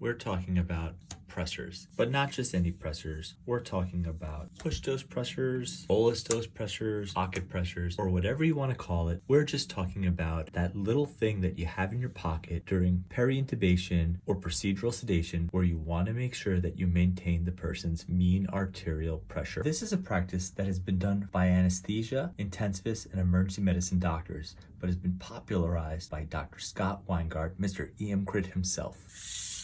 we're talking about pressors, but not just any pressors. We're talking about push dose pressors, bolus dose pressors, pocket pressors, or whatever you want to call it. We're just talking about that little thing that you have in your pocket during peri-intubation or procedural sedation where you want to make sure that you maintain the person's mean arterial pressure. This is a practice that has been done by anesthesia, intensivists, and emergency medicine doctors, but has been popularized by Dr. Scott Weingart, Mr. EM Crit himself.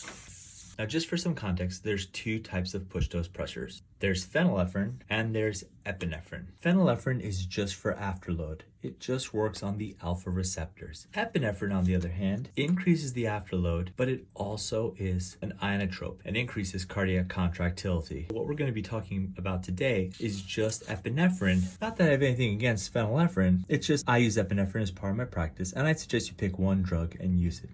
Now, just for some context, there's two types of push dose pressors. There's phenylephrine and there's epinephrine. Phenylephrine is just for afterload. It just works on the alpha receptors. Epinephrine, on the other hand, increases the afterload, but it also is an inotrope and increases cardiac contractility. What we're going to be talking about today is just epinephrine. Not that I have anything against phenylephrine, it's just I use epinephrine as part of my practice, and I'd suggest you pick one drug and use it.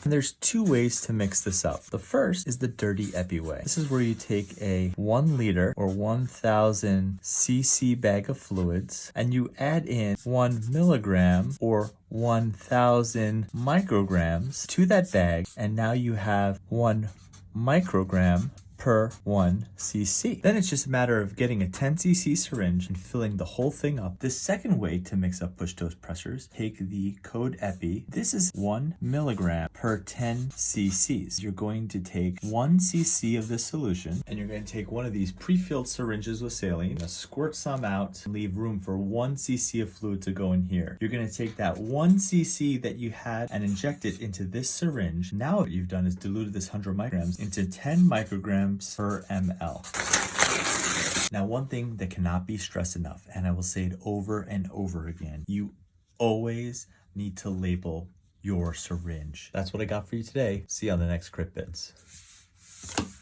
And there's two ways to mix this up. The first is the dirty epi way. This is where you take a 1 liter or 1000 cc bag of fluids and you add in 1 milligram or 1000 micrograms to that bag, and now you have 1 microgram per 1 cc. Then it's just a matter of getting a 10 cc syringe and filling the whole thing up. The second way to mix up push dose pressors, take the code epi. This is 1 milligram per 10 cc's. You're going to take 1 cc of this solution and you're going to take one of these pre-filled syringes with saline, squirt some out, and leave room for 1 cc of fluid to go in here. You're going to take that 1 cc that you had and inject it into this syringe. Now what you've done is diluted this 100 micrograms into 10 micrograms per ml. Now, one thing that cannot be stressed enough, and I will say it over and over again, you always need to label your syringe. That's what I got for you today. See you on the next Crit Bits.